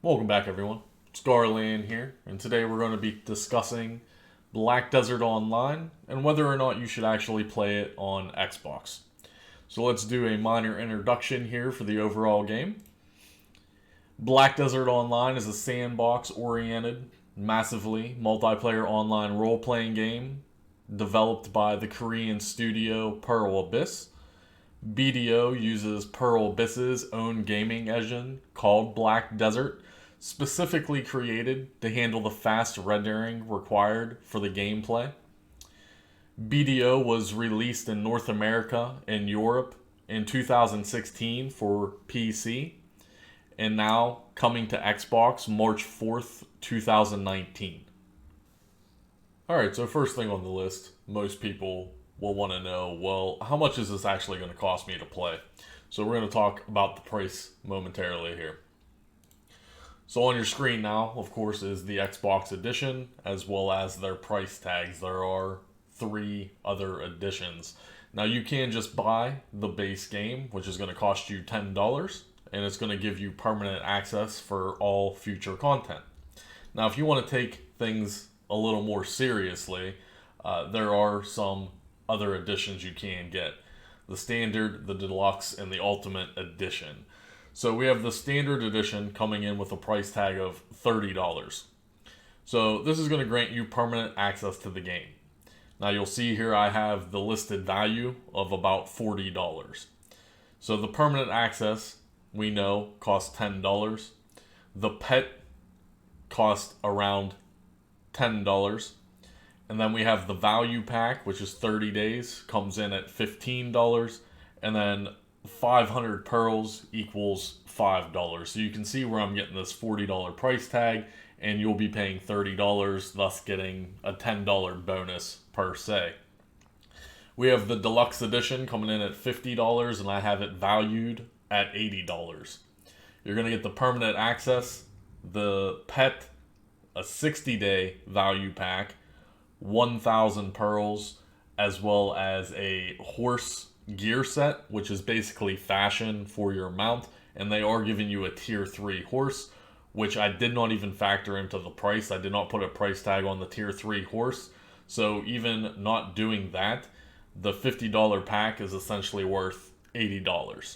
Welcome back, everyone. It's Garland here, and today we're going to be discussing Black Desert Online and whether or not you should actually play it on Xbox. So let's do a minor introduction here for the overall game. Black Desert Online is a sandbox-oriented, massively multiplayer online role-playing game developed by the Korean studio Pearl Abyss. BDO uses Pearl Abyss's own gaming engine called Black Desert, specifically created to handle the fast rendering required for the gameplay. BDO was released in North America and Europe in 2016 for PC, and now coming to Xbox March 4th, 2019. Alright, so first thing on the list, most people will want to know, well, how much is this actually going to cost me to play? So we're going to talk about the price momentarily here. So on your screen now, of course, is the Xbox edition, as well as their price tags. There are 3 other editions. Now you can just buy the base game, which is going to cost you $10, and it's going to give you permanent access for all future content. Now if you want to take things a little more seriously, there are some other editions you can get. The Standard, the Deluxe, and the Ultimate Edition. So we have the Standard Edition coming in with a price tag of $30. So this is going to grant you permanent access to the game. Now you'll see here I have the listed value of about $40. So the permanent access, we know, costs $10. The pet costs around $10. And then we have the value pack, which is 30 days, comes in at $15. And then 500 pearls equals $5. So you can see where I'm getting this $40 price tag, and you'll be paying $30, thus getting a $10 bonus per se. We have the Deluxe Edition coming in at $50, and I have it valued at $80. You're going to get the permanent access, the pet, a 60-day value pack, 1,000 pearls, as well as a horse gear set, which is basically fashion for your mount, and they are giving you a tier 3 horse, which I did not even factor into the price. I did not put a price tag on the tier 3 horse, so even not doing that, the $50 pack is essentially worth $80.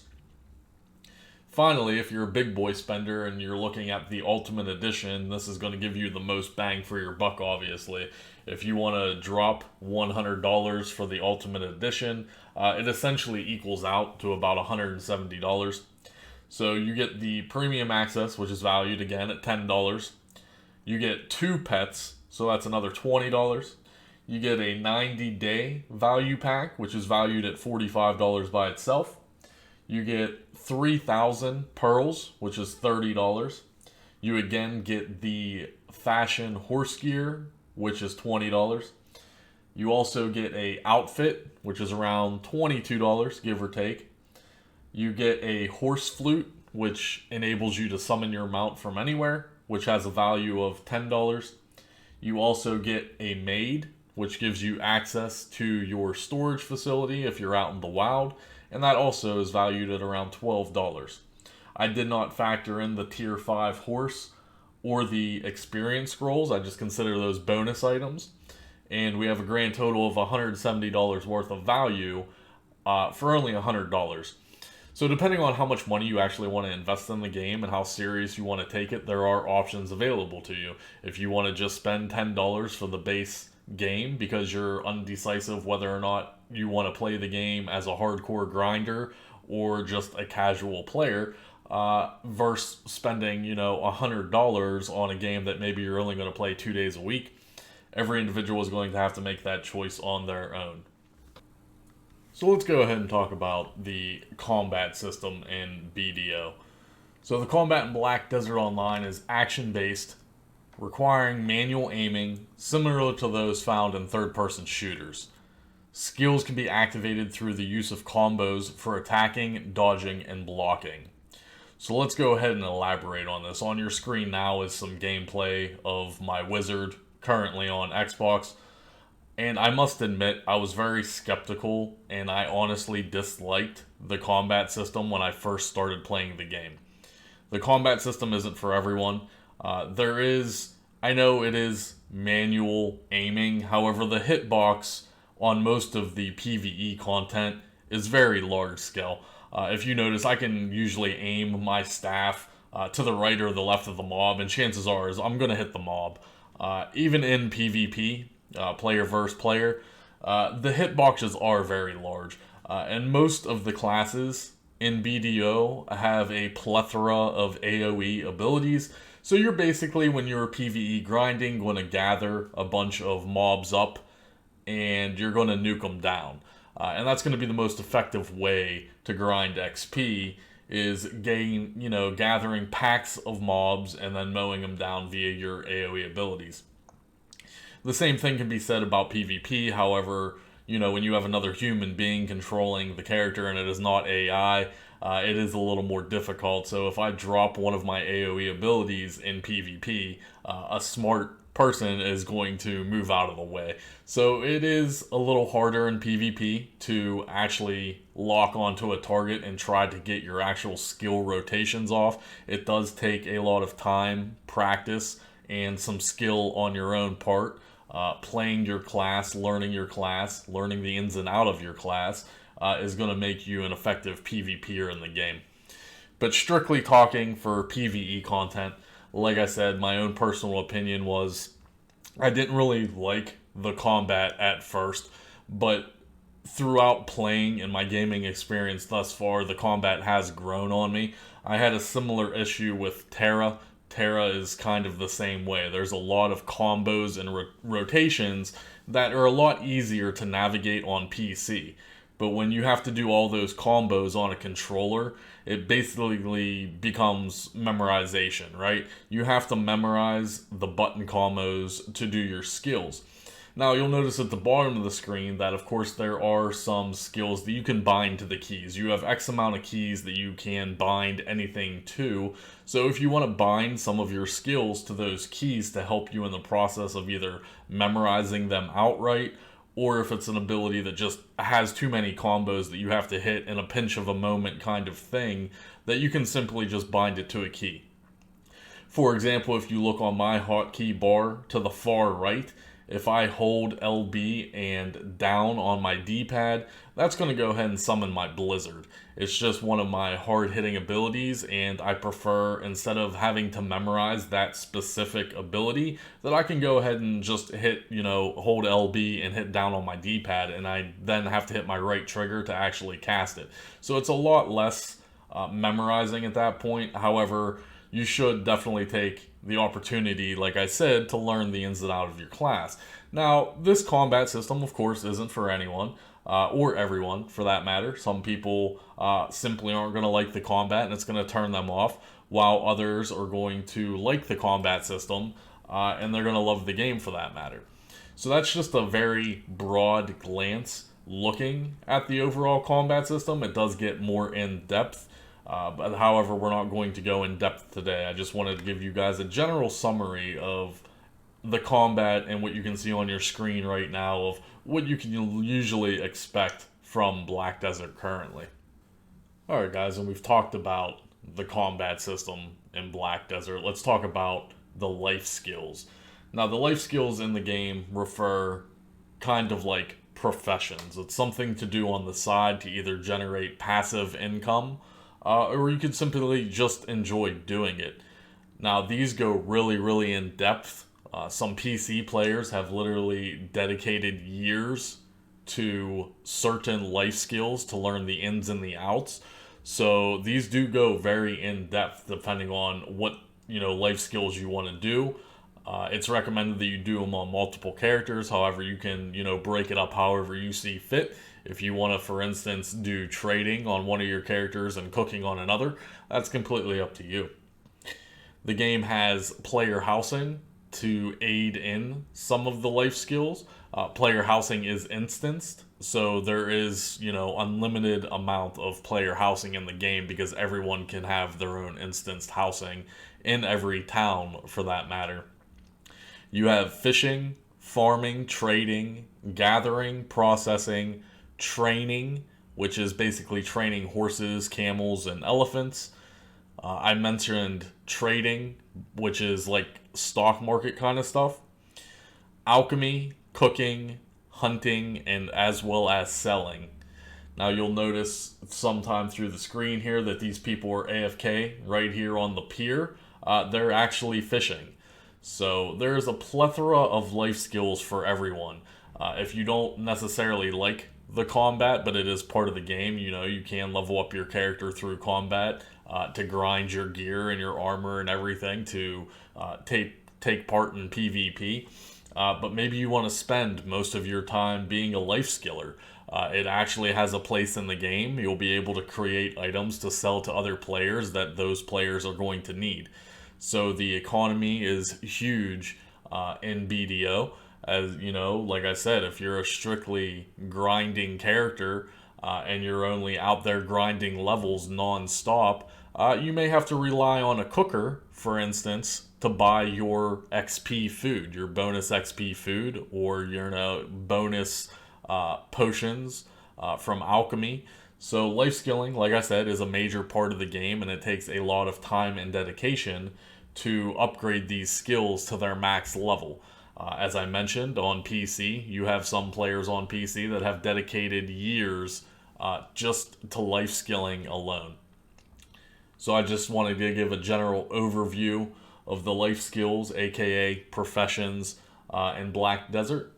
Finally, if you're a big boy spender and you're looking at the Ultimate Edition, this is going to give you the most bang for your buck, obviously. If you want to drop $100 for the Ultimate Edition, it essentially equals out to about $170. So you get the premium access, which is valued again at $10. You get 2 pets, so that's another $20. You get a 90-day value pack, which is valued at $45 by itself. You get 3,000 pearls, which is $30. You again get the fashion horse gear, which is $20. You also get a outfit, which is around $22, give or take. You get a horse flute, which enables you to summon your mount from anywhere, which has a value of $10. You also get a maid, which gives you access to your storage facility if you're out in the wild, and that also is valued at around $12. I did not factor in the tier 5 horse or the experience scrolls. I just consider those bonus items, and we have a grand total of $170 worth of value for only $100. So depending on how much money you actually want to invest in the game and how serious you want to take it, there are options available to you. If you want to just spend $10 for the base game because you're undecisive whether or not you want to play the game as a hardcore grinder or just a casual player, versus spending, $100 on a game that maybe you're only going to play 2 days a week. Every individual is going to have to make that choice on their own. So let's go ahead and talk about the combat system in BDO. So the combat in Black Desert Online is action-based, requiring manual aiming, similar to those found in third-person shooters. Skills can be activated through the use of combos for attacking, dodging, and blocking. So let's go ahead and elaborate on this. On your screen now is some gameplay of my wizard currently on Xbox. And I must admit, I was very skeptical, and I honestly disliked the combat system when I first started playing the game. The combat system isn't for everyone. I know it is manual aiming. However, the hitbox on most of the PvE content is very large scale. If you notice, I can usually aim my staff to the right or the left of the mob, and chances are I'm going to hit the mob. Even in PvP, player versus player, the hitboxes are very large. And most of the classes in BDO have a plethora of AoE abilities. So you're basically, when you're PvE grinding, going to gather a bunch of mobs up and you're going to nuke them down. And that's going to be the most effective way to grind XP, is gathering packs of mobs and then mowing them down via your AoE abilities. The same thing can be said about PvP. However, when you have another human being controlling the character and it is not AI, it is a little more difficult. So if I drop one of my AoE abilities in PvP, a smart person is going to move out of the way. So it is a little harder in PvP to actually lock onto a target and try to get your actual skill rotations off. It does take a lot of time, practice, and some skill on your own part. Playing your class, learning the ins and out of your class is going to make you an effective PvPer in the game. But strictly talking for PvE content, like I said, my own personal opinion was I didn't really like the combat at first, but throughout playing and my gaming experience thus far, the combat has grown on me. I had a similar issue with Terra. Terra is kind of the same way. There's a lot of combos and rotations that are a lot easier to navigate on PC. But when you have to do all those combos on a controller, it basically becomes memorization, right? You have to memorize the button combos to do your skills. Now, you'll notice at the bottom of the screen that, of course, there are some skills that you can bind to the keys. You have X amount of keys that you can bind anything to. So if you want to bind some of your skills to those keys to help you in the process of either memorizing them outright, or if it's an ability that just has too many combos that you have to hit in a pinch of a moment kind of thing, that you can simply just bind it to a key. For example, if you look on my hotkey bar to the far right, if I hold LB and down on my D-pad, that's going to go ahead and summon my Blizzard. It's just one of my hard-hitting abilities, and I prefer, instead of having to memorize that specific ability, that I can go ahead and just hit, hold LB and hit down on my D-pad, and I then have to hit my right trigger to actually cast it. So it's a lot less memorizing at that point. However, you should definitely take the opportunity, like I said, to learn the ins and outs of your class. Now, this combat system, of course, isn't for anyone, or everyone, for that matter. Some people simply aren't going to like the combat, and it's going to turn them off, while others are going to like the combat system, and they're going to love the game for that matter. So that's just a very broad glance looking at the overall combat system. It does get more in-depth. But however, we're not going to go in depth today. I just wanted to give you guys a general summary of the combat and what you can see on your screen right now of what you can usually expect from Black Desert currently. Alright guys, and we've talked about the combat system in Black Desert. Let's talk about the life skills. Now, the life skills in the game refer kind of like professions. It's something to do on the side to either generate passive income, or you could simply just enjoy doing it. Now, these go really, really in depth. Some PC players have literally dedicated years to certain life skills to learn the ins and the outs. So these do go very in depth depending on what life skills you want to do. It's recommended that you do them on multiple characters. However, you can break it up however you see fit. If you want to, for instance, do trading on one of your characters and cooking on another, that's completely up to you. The game has player housing to aid in some of the life skills. Player housing is instanced, so there is, unlimited amount of player housing in the game because everyone can have their own instanced housing in every town for that matter. You have fishing, farming, trading, gathering, processing, training, which is basically training horses, camels, and elephants, I mentioned trading, which is like stock market kind of stuff, alchemy, cooking, hunting, and as well as selling. Now you'll notice sometime through the screen here that these people are AFK right here on the pier. They're actually fishing. So there's a plethora of life skills for everyone. If you don't necessarily like the combat, but it is part of the game, you know, you can level up your character through combat to grind your gear and your armor and everything to take part in PvP. But maybe you want to spend most of your time being a life skiller. It actually has a place in the game. You'll be able to create items to sell to other players that those players are going to need. So the economy is huge in BDO. As you know, like I said, if you're a strictly grinding character and you're only out there grinding levels non-stop, you may have to rely on a cooker, for instance, to buy your XP food, your bonus XP food, or your bonus potions from alchemy. So life skilling, like I said, is a major part of the game, and it takes a lot of time and dedication to upgrade these skills to their max level. As I mentioned, on PC, you have some players on PC that have dedicated years just to life skilling alone. So I just wanted to give a general overview of the life skills, aka professions, in Black Desert.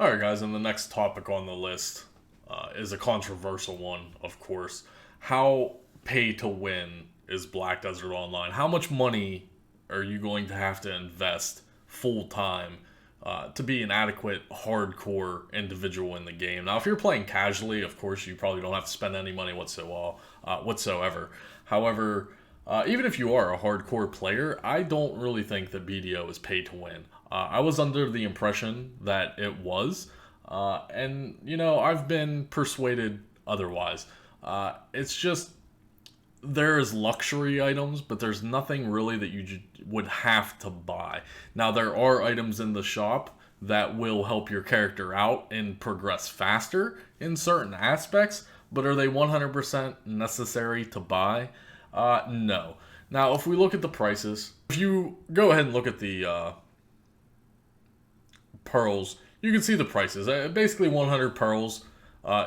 Alright guys, and the next topic on the list is a controversial one, of course. How pay to win is Black Desert Online? How much money are you going to have to invest full time to be an adequate hardcore individual in the game? Now, if you're playing casually, of course, you probably don't have to spend any money whatsoever. However, even if you are a hardcore player, I don't really think that BDO is pay to win. I was under the impression that it was, and you know, I've been persuaded otherwise. It's just there's luxury items, but there's nothing really that you would have to buy. Now, there are items in the shop that will help your character out and progress faster in certain aspects, but are they 100% necessary to buy? No. Now, if we look at the prices, if you go ahead and look at the pearls, you can see the prices. Basically, 100 pearls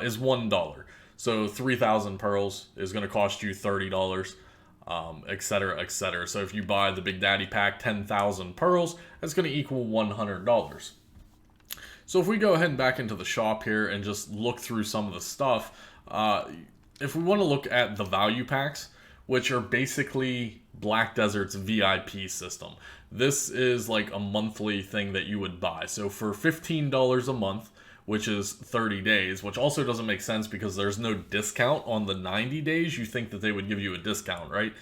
is $1. So 3,000 pearls is going to cost you $30, etc., etc. So if you buy the Big Daddy pack, 10,000 pearls, that's going to equal $100. So if we go ahead and back into the shop here and just look through some of the stuff, if we want to look at the value packs, which are basically Black Desert's VIP system. This is like a monthly thing that you would buy. So for $15 a month, which is 30 days, which also doesn't make sense because there's no discount on the 90 days. You think that they would give you a discount, right?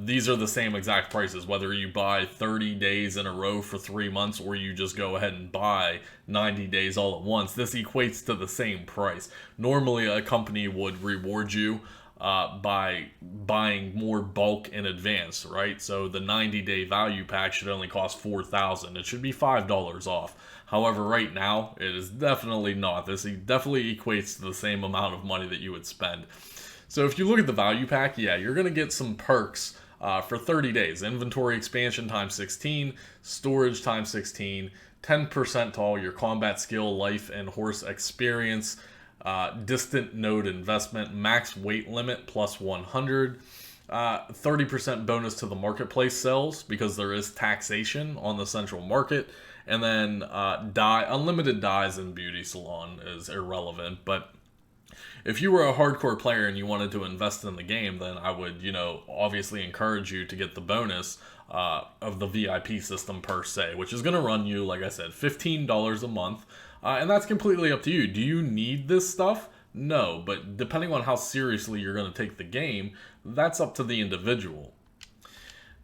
These are the same exact prices, whether you buy 30 days in a row for 3 months or you just go ahead and buy 90 days all at once. This equates to the same price. Normally, a company would reward you by buying more bulk in advance, right? So the 90-day value pack should only cost $4,000. It should be $5 off. However, right now, it is definitely not. This definitely equates to the same amount of money that you would spend. So if you look at the value pack, yeah, you're going to get some perks for 30 days. Inventory expansion times 16, storage times 16, 10% to all your combat skill, life, and horse experience, distant node investment, max weight limit plus 100, 30% bonus to the marketplace sales because there is taxation on the central market, and then unlimited dyes in beauty salon is irrelevant. But if you were a hardcore player and you wanted to invest in the game, then I would, obviously encourage you to get the bonus of the VIP system per se, which is going to run you, like I said, $15 a month. And that's completely up to you. Do you need this stuff? No, but depending on how seriously you're going to take the game, that's up to the individual.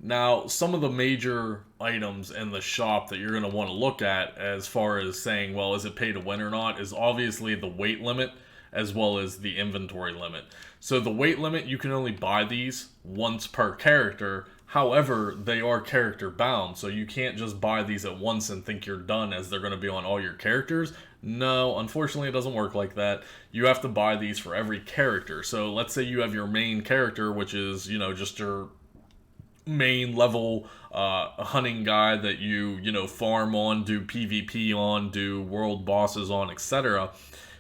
Now, some of the major items in the shop that you're going to want to look at as far as saying, well, is it pay to win or not, is obviously the weight limit as well as the inventory limit. So the weight limit, you can only buy these once per character. However, they are character bound, so you can't just buy these at once and think you're done as they're going to be on all your characters. No, unfortunately, it doesn't work like that. You have to buy these for every character. So let's say you have your main character, which is, just your main level hunting guy that you farm on, do PvP on, do world bosses on, etc.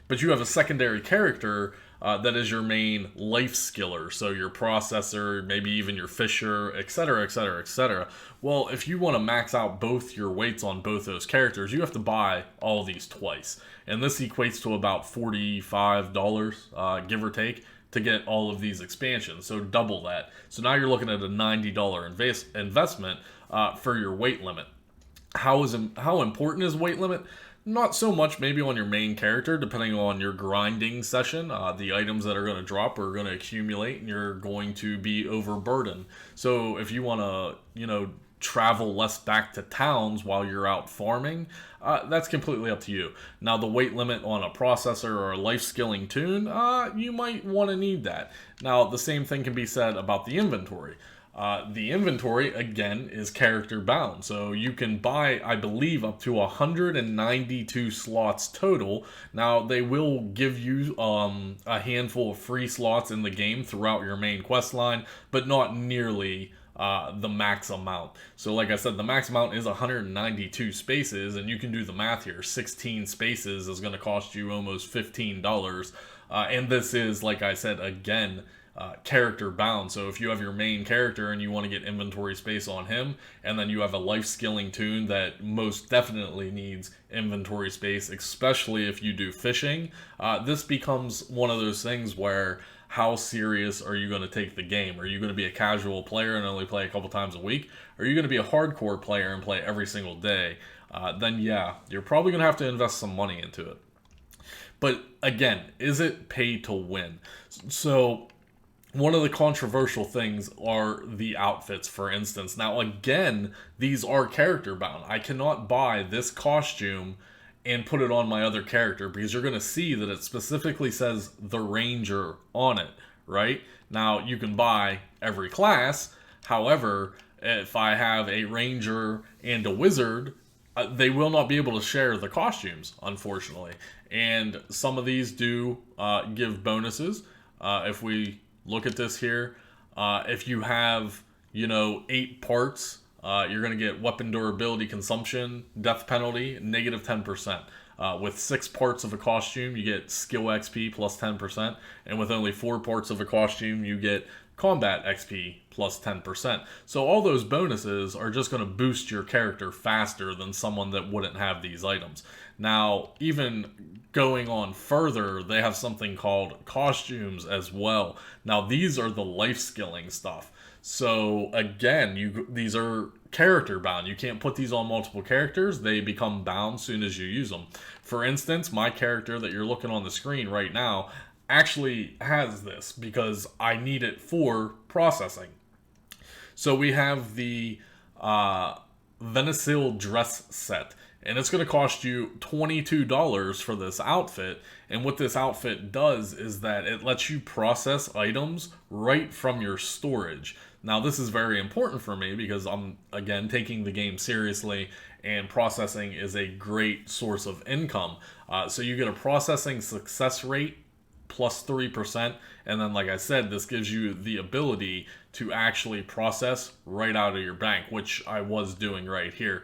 But you have a secondary character that is your main life skiller, so your processor, maybe even your fisher, etc., etc., etc. Well, if you want to max out both your weights on both those characters, you have to buy all these twice, and this equates to about $45, give or take, to get all of these expansions. So double that. So now you're looking at a $90 investment for your weight limit. How important is weight limit? Not so much maybe on your main character, depending on your grinding session. The items that are going to drop are going to accumulate, and you're going to be overburdened. So if you want to, travel less back to towns while you're out farming, that's completely up to you. Now, the weight limit on a processor or a life skilling tune, you might want to need that. Now, the same thing can be said about the inventory. The inventory, again, is character bound. So you can buy, I believe, up to 192 slots total. Now, they will give you a handful of free slots in the game throughout your main quest line, but not nearly the max amount. So like I said, the max amount is 192 spaces, and you can do the math here. 16 spaces is going to cost you almost $15. And this is, like I said, again, character bound. So if you have your main character and you want to get inventory space on him, and then you have a life skilling tune that most definitely needs inventory space, especially if you do fishing, this becomes one of those things where how serious are you going to take the game? Are you going to be a casual player and only play a couple times a week? Or are you going to be a hardcore player and play every single day? Then yeah, you're probably going to have to invest some money into it. But again, is it pay to win? So one of the controversial things are the outfits, for instance. Now, again, these are character bound. I cannot buy this costume and put it on my other character because you're going to see that it specifically says the Ranger on it, right? Now, you can buy every class. However, if I have a Ranger and a Wizard, they will not be able to share the costumes, unfortunately. And some of these do give bonuses. If we look at this here, if you have, 8 parts, you're going to get weapon durability consumption, death penalty, negative 10%. With 6 parts of a costume, you get skill XP plus 10%. And with only 4 parts of a costume, you get combat XP plus 10%. So all those bonuses are just going to boost your character faster than someone that wouldn't have these items. Now, even going on further, they have something called costumes as well. Now, these are the life skilling stuff. So again, these are character bound. You can't put these on multiple characters. They become bound soon as you use them. For instance, my character that you're looking on the screen right now actually has this because I need it for processing. So we have the Venesil dress set, and it's going to cost you $22 for this outfit. And what this outfit does is that it lets you process items right from your storage. Now, this is very important for me because I'm, again, taking the game seriously, and processing is a great source of income. So you get a processing success rate plus 3%, and then, like I said, this gives you the ability to actually process right out of your bank, which I was doing right here.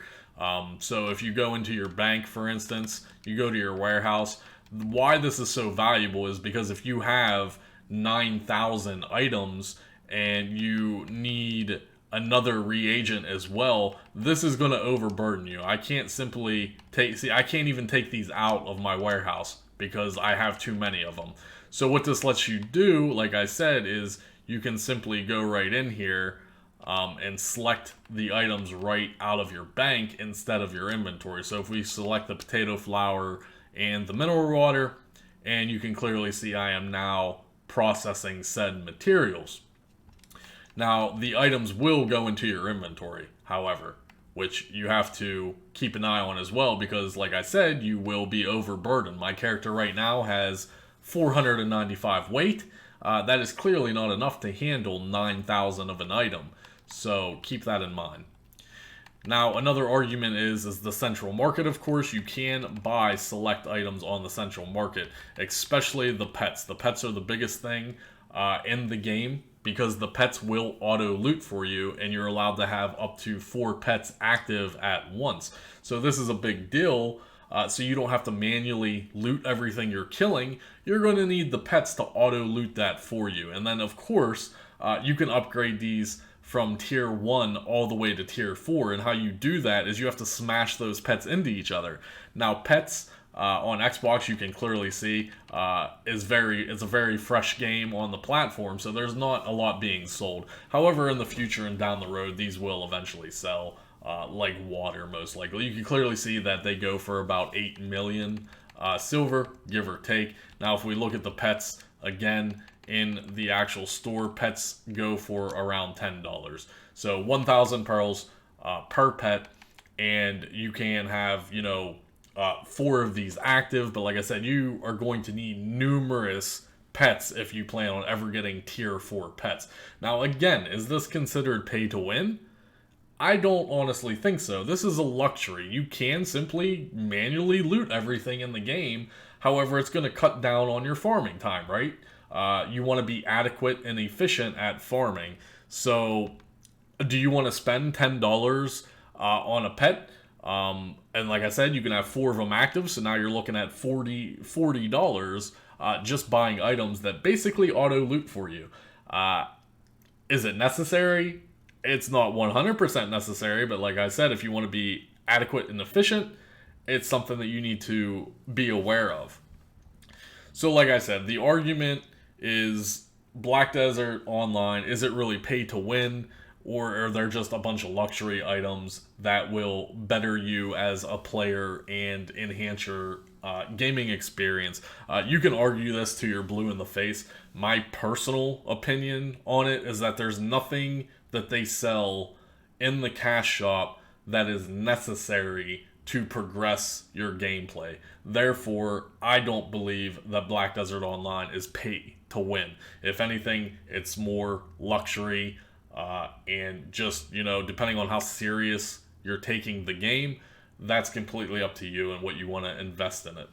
So if you go into your bank, for instance, you go to your warehouse, why this is so valuable is because if you have 9,000 items and you need another reagent as well, this is going to overburden you. I can't simply I can't even take these out of my warehouse because I have too many of them. So what this lets you do, like I said, is you can simply go right in here and select the items right out of your bank instead of your inventory. So if we select the potato flour and the mineral water, and you can clearly see I am now processing said materials. Now, the items will go into your inventory, however, which you have to keep an eye on as well because, like I said, you will be overburdened. My character right now has 495 weight. That is clearly not enough to handle 9,000 of an item, so keep that in mind. Now, another argument is the central market, of course. You can buy select items on the central market, especially the pets. The pets are the biggest thing in the game because the pets will auto loot for you, and you're allowed to have up to 4 pets active at once. So this is a big deal. So you don't have to manually loot everything you're killing. You're going to need the pets to auto loot that for you. And then, of course, you can upgrade these from tier 1 all the way to tier 4, and how you do that is you have to smash those pets into each other. Now, pets on Xbox, you can clearly see, it's a very fresh game on the platform, so there's not a lot being sold. However, in the future and down the road, these will eventually sell like water, most likely. You can clearly see that they go for about 8 million silver, give or take. Now, if we look at the pets again, in the actual store, pets go for around $10. So 1,000 pearls per pet, and you can have, 4 of these active. But like I said, you are going to need numerous pets if you plan on ever getting tier 4 pets. Now, again, is this considered pay to win? I don't honestly think so. This is a luxury. You can simply manually loot everything in the game. However, it's going to cut down on your farming time, right? You want to be adequate and efficient at farming. So, do you want to spend $10 on a pet? And like I said, you can have 4 of them active. So now you're looking at $40 just buying items that basically auto loot for you. Is it necessary? It's not 100% necessary, but like I said, if you want to be adequate and efficient, it's something that you need to be aware of. So like I said, the argument is Black Desert Online, is it really pay to win, or are there just a bunch of luxury items that will better you as a player and enhance your gaming experience? You can argue this to your blue in the face. My personal opinion on it is that there's nothing that they sell in the cash shop that is necessary to progress your gameplay. Therefore, I don't believe that Black Desert Online is pay to win. If anything, it's more luxury, and just, depending on how serious you're taking the game, that's completely up to you and what you want to invest in it.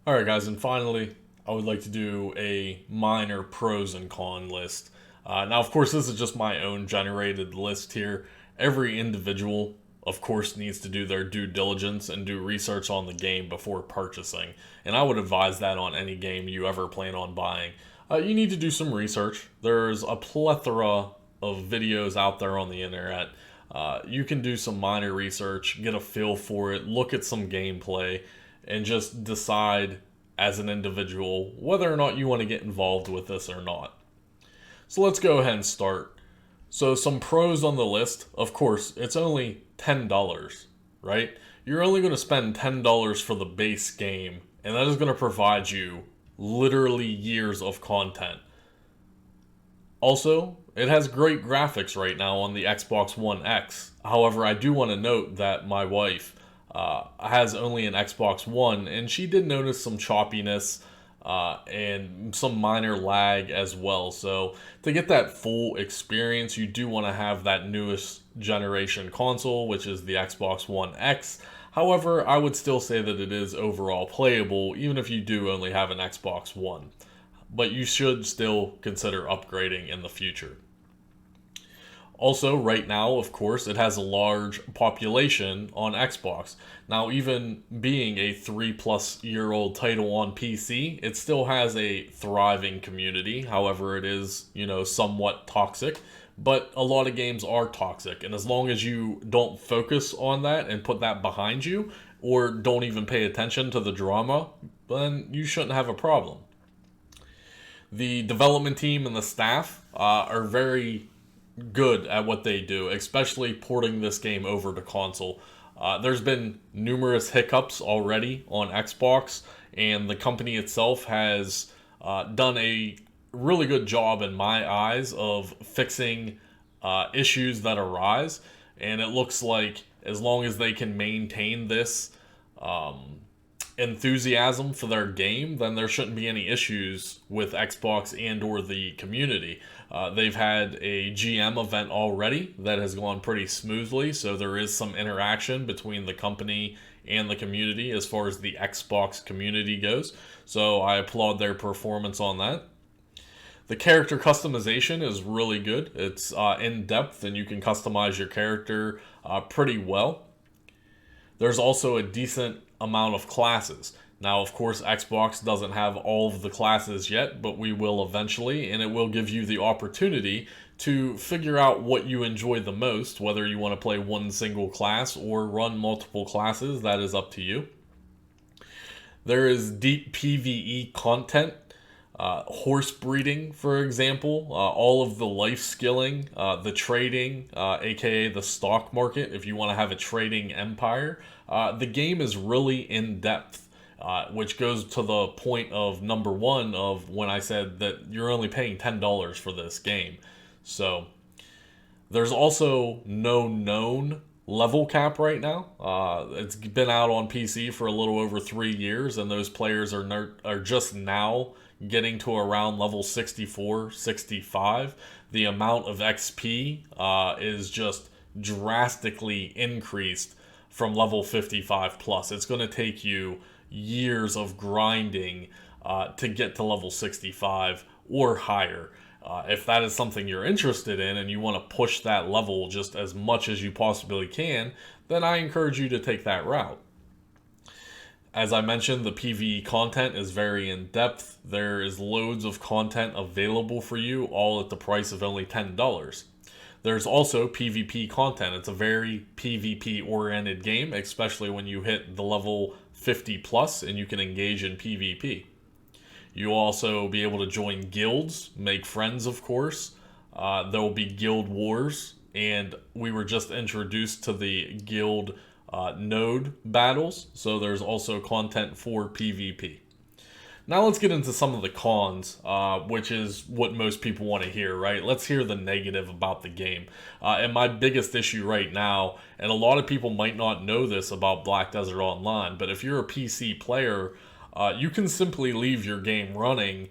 Alright guys, and finally, I would like to do a minor pros and cons list. Now, of course, this is just my own generated list here. Every individual, of course, needs to do their due diligence and do research on the game before purchasing. And I would advise that on any game you ever plan on buying. You need to do some research. There's a plethora of videos out there on the internet. You can do some minor research, get a feel for it, look at some gameplay, and just decide as an individual whether or not you want to get involved with this or not. So let's go ahead and start. So some pros on the list, of course, it's only $10, right? You're only going to spend $10 for the base game, and that is going to provide you literally years of content. Also, it has great graphics right now on the Xbox One X. However, I do want to note that my wife has only an Xbox One, and she did notice some choppiness and some minor lag as well. So to get that full experience, you do want to have that newest generation console, which is the Xbox One X. However, I would still say that it is overall playable, even if you do only have an Xbox One. But you should still consider upgrading in the future. Also, right now, of course, it has a large population on Xbox. Now, even being a 3-plus-year-old title on PC, it still has a thriving community. However, it is, somewhat toxic. But a lot of games are toxic. And as long as you don't focus on that and put that behind you, or don't even pay attention to the drama, then you shouldn't have a problem. The development team and the staff are very good at what they do, especially porting this game over to console. There's been numerous hiccups already on Xbox, and the company itself has done a really good job in my eyes of fixing issues that arise, and it looks like as long as they can maintain this enthusiasm for their game, then there shouldn't be any issues with Xbox and or the community. They've had a GM event already that has gone pretty smoothly, so there is some interaction between the company and the community as far as the Xbox community goes. So I applaud their performance on that. The character customization is really good. It's in depth, and you can customize your character pretty well. There's also a decent amount of classes. Now, of course, Xbox doesn't have all of the classes yet, but we will eventually, and it will give you the opportunity to figure out what you enjoy the most, whether you want to play one single class or run multiple classes. That is up to you. There is deep PvE content, horse breeding, for example, all of the life skilling, the trading, aka the stock market, if you want to have a trading empire. The game is really in depth, which goes to the point of number one of when I said that you're only paying $10 for this game. So there's also no known level cap right now. It's been out on PC for a little over 3 years, and those players are just now getting to around level 64, 65. The amount of XP is just drastically increased from level 55 plus. It's going to take you years of grinding to get to level 65 or higher. If that is something you're interested in and you want to push that level just as much as you possibly can, then I encourage you to take that route. As I mentioned, the PvE content is very in-depth. There is loads of content available for you, all at the price of only $10. There's also PvP content. It's a very PvP-oriented game, especially when you hit the level 50 plus and you can engage in PvP. You'll also be able to join guilds, make friends, of course. There will be guild wars, and we were just introduced to the guild node battles, so there's also content for PvP. Now let's get into some of the cons, which is what most people want to hear, right? Let's hear the negative about the game. And my biggest issue right now, and a lot of people might not know this about Black Desert Online, but if you're a PC player, you can simply leave your game running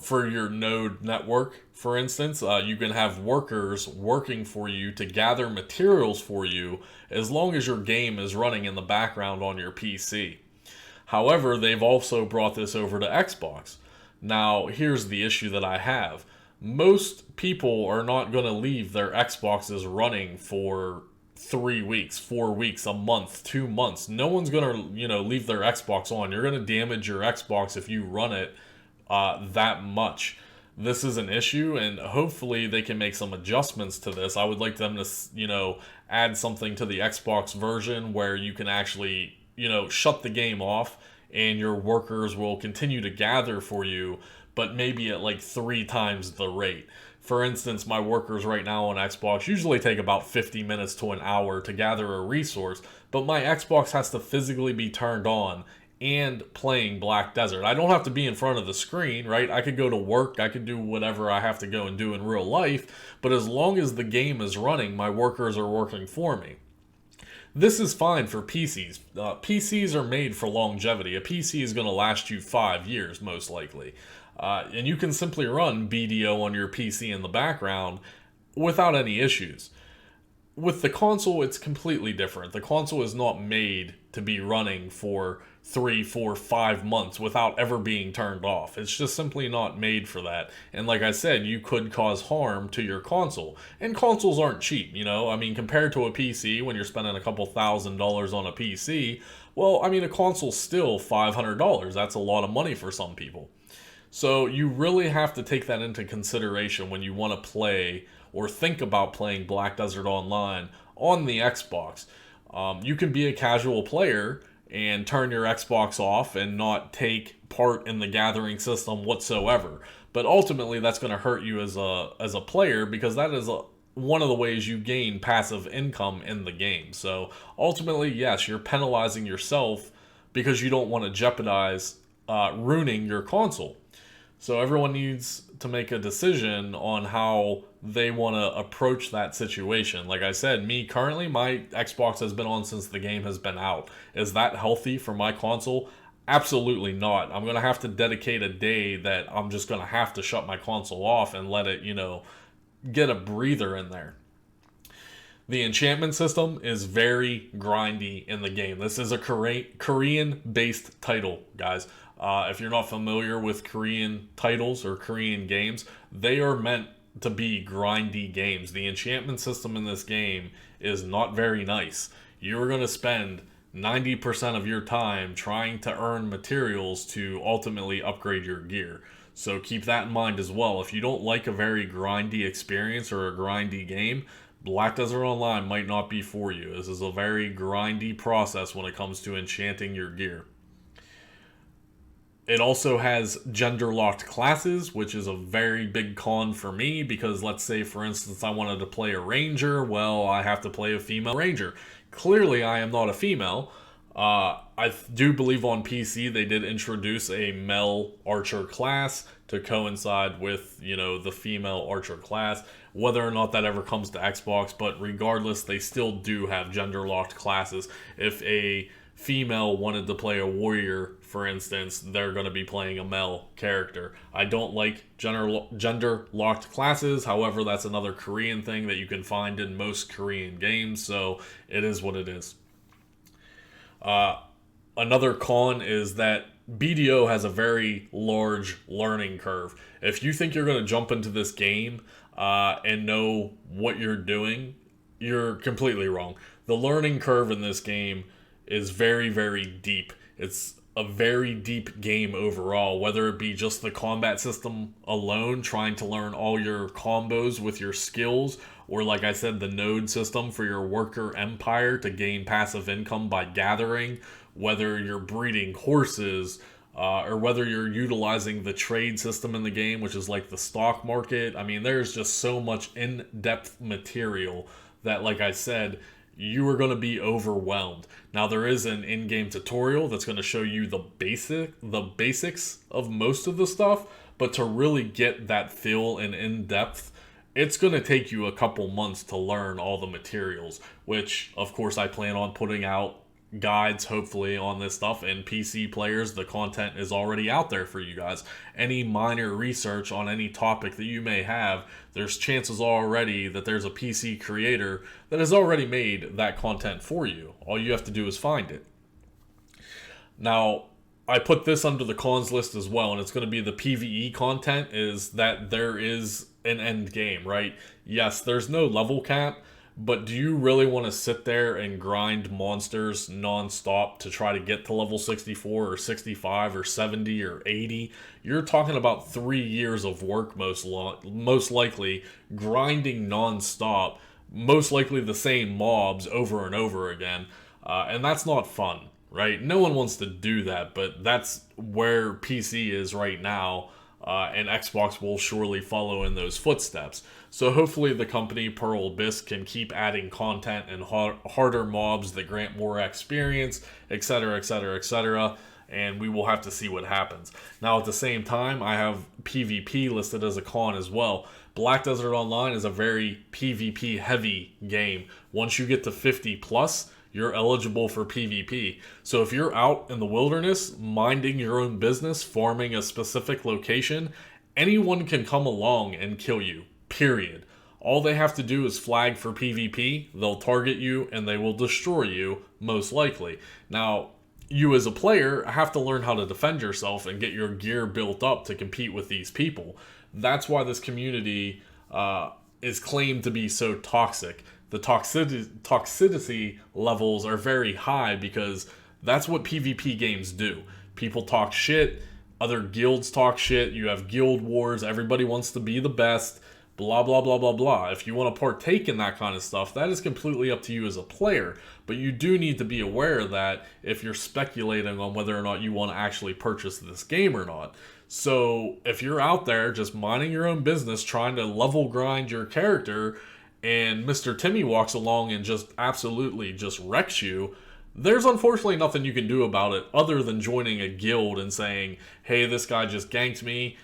for your node network. For instance, you can have workers working for you to gather materials for you as long as your game is running in the background on your PC. However, they've also brought this over to Xbox. Now, here's the issue that I have. Most people are not going to leave their Xboxes running for 3 weeks, 4 weeks, a month, 2 months. No one's going to, leave their Xbox on. You're going to damage your Xbox if you run it that much. This is an issue, and hopefully they can make some adjustments to this. I would like them to, add something to the Xbox version where you can actually, shut the game off and your workers will continue to gather for you, but maybe at like 3 times the rate. For instance, my workers right now on Xbox usually take about 50 minutes to an hour to gather a resource, but my Xbox has to physically be turned on and playing Black Desert. I don't have to be in front of the screen, right? I could go to work, I could do whatever I have to go and do in real life, but as long as the game is running, my workers are working for me. This is fine for PCs. PCs are made for longevity. A PC is going to last you 5 years, most likely. And you can simply run BDO on your PC in the background without any issues. With the console, it's completely different. The console is not made to be running for 3, 4, 5 months without ever being turned off. It's just simply not made for that. And like I said, you could cause harm to your console. And consoles aren't cheap, compared to a PC, when you're spending a couple $1,000s on a PC, well, a console's still $500. That's a lot of money for some people. So you really have to take that into consideration when you want to play or think about playing Black Desert Online on the Xbox. You can be a casual player and turn your Xbox off and not take part in the gathering system whatsoever. But ultimately, that's going to hurt you as a player, because that is one of the ways you gain passive income in the game. So ultimately, yes, you're penalizing yourself because you don't want to jeopardize ruining your console. So everyone needs to make a decision on how they want to approach that situation. Like I said, me currently, my Xbox has been on since the game has been out. Is that healthy for my console? Absolutely not. I'm going to have to dedicate a day that I'm just going to have to shut my console off and let it, get a breather in there. The enchantment system is very grindy in the game. This is a Korean-based title, guys. If you're not familiar with Korean titles or Korean games, they are meant to be grindy games. The enchantment system in this game is not very nice. You're going to spend 90% of your time trying to earn materials to ultimately upgrade your gear. So keep that in mind as well. If you don't like a very grindy experience or a grindy game, Black Desert Online might not be for you. This is a very grindy process when it comes to enchanting your gear. It also has gender-locked classes, which is a very big con for me because let's say, for instance, I wanted to play a ranger. Well, I have to play a female ranger. Clearly, I am not a female. I do believe on PC they did introduce a male archer class to coincide with, the female archer class. Whether or not that ever comes to Xbox, but regardless, they still do have gender-locked classes. If a female wanted to play a warrior, for instance, they're going to be playing a male character. I don't like gender-locked classes. However, that's another Korean thing that you can find in most Korean games, so it is what it is. Another con is that BDO has a very large learning curve. If you think you're going to jump into this game and know what you're doing, you're completely wrong. The learning curve in this game is very, very deep. It's a very deep game overall, whether it be just the combat system alone, trying to learn all your combos with your skills, or like I said, the node system for your worker empire to gain passive income by gathering, whether you're breeding horses, or whether you're utilizing the trade system in the game, which is like the stock market. I mean, there's just so much in-depth material that, like I said, you are going to be overwhelmed. Now, there is an in-game tutorial that's going to show you the basics of most of the stuff, but to really get that feel and in-depth, it's going to take you a couple months to learn all the materials, which, of course, I plan on putting out guides hopefully on this stuff, and PC players, the content is already out there for you guys. Any minor research on any topic that you may have, there's chances already that there's a PC creator that has already made that content for you. All you have to do is find it. Now, I put this under the cons list as well, and it's going to be the PvE content, is that there is an end game, right? Yes, there's no level cap, but do you really want to sit there and grind monsters non-stop to try to get to level 64 or 65 or 70 or 80? You're talking about 3 years of work most likely, grinding non-stop, most likely the same mobs over and over again. And that's not fun, right? No one wants to do that, but that's where PC is right now. And Xbox will surely follow in those footsteps. So hopefully the company Pearl Abyss can keep adding content and harder mobs that grant more experience, etc., etc., etc., and we will have to see what happens. Now, at the same time, I have PvP listed as a con as well. Black Desert Online is a very PvP-heavy game. Once you get to 50 plus, you're eligible for PvP. So if you're out in the wilderness, minding your own business, farming a specific location, anyone can come along and kill you, period. All they have to do is flag for PvP, they'll target you, and they will destroy you, most likely. Now, you as a player have to learn how to defend yourself and get your gear built up to compete with these people. That's why this community is claimed to be so toxic. The toxicity levels are very high because that's what PvP games do. People talk shit, other guilds talk shit, you have guild wars, everybody wants to be the best, blah, blah, blah, blah, blah. If you want to partake in that kind of stuff, that is completely up to you as a player. But you do need to be aware of that if you're speculating on whether or not you want to actually purchase this game or not. So if you're out there just minding your own business, trying to level grind your character, and Mr. Timmy walks along and just absolutely just wrecks you, there's unfortunately nothing you can do about it other than joining a guild and saying, hey, this guy just ganked me,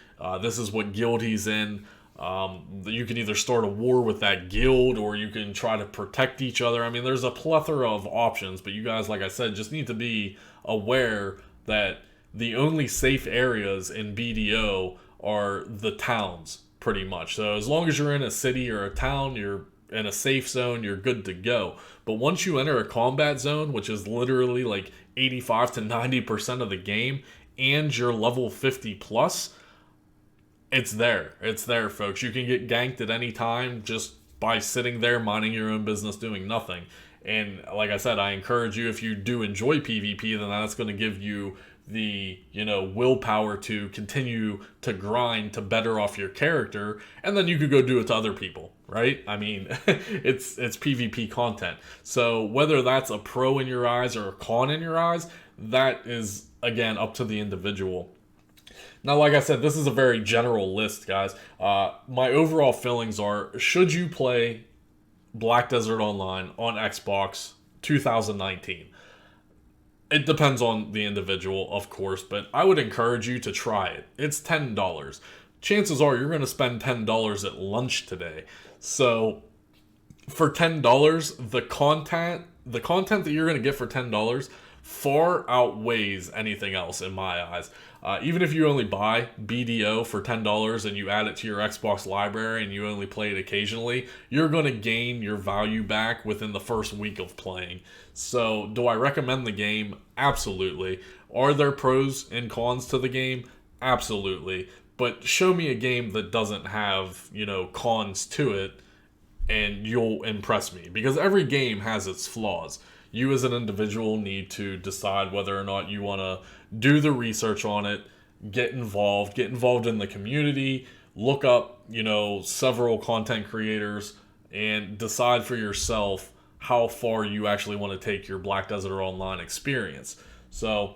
this is what guild he's in. You can either start a war with that guild or you can try to protect each other. I mean, there's a plethora of options, but you guys, like I said, just need to be aware that the only safe areas in BDO are the towns, pretty much. So as long as you're in a city or a town, you're in a safe zone, you're good to go. But once you enter a combat zone, which is literally like 85 to 90% of the game, and you're level 50 plus, it's there. It's there, folks. You can get ganked at any time just by sitting there minding your own business doing nothing. And like I said, I encourage you, if you do enjoy PvP, then that's going to give you the willpower to continue to grind to better off your character, and then you could go do it to other people, right? I mean, it's PvP content. So whether that's a pro in your eyes or a con in your eyes, that is again up to the individual. Now, like I said, this is a very general list, guys. My overall feelings are, should you play Black Desert Online on Xbox 2019? It depends on the individual, of course, but I would encourage you to try it. It's $10. Chances are you're going to spend $10 at lunch today. So for $10, the content that you're going to get for $10 far outweighs anything else in my eyes. Even if you only buy BDO for $10 and you add it to your Xbox library and you only play it occasionally, you're going to gain your value back within the first week of playing. So, do I recommend the game? Absolutely. Are there pros and cons to the game? Absolutely. But show me a game that doesn't have, cons to it, and you'll impress me. Because every game has its flaws. You as an individual need to decide whether or not you want to do the research on it, get involved in the community, look up, several content creators, and decide for yourself how far you actually want to take your Black Desert Online experience. So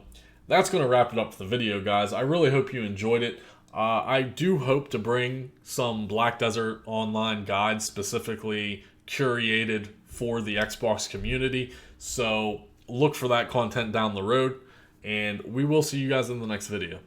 that's going to wrap it up for the video, guys. I really hope you enjoyed it. I do hope to bring some Black Desert Online guides specifically curated for the Xbox community. So look for that content down the road, and we will see you guys in the next video.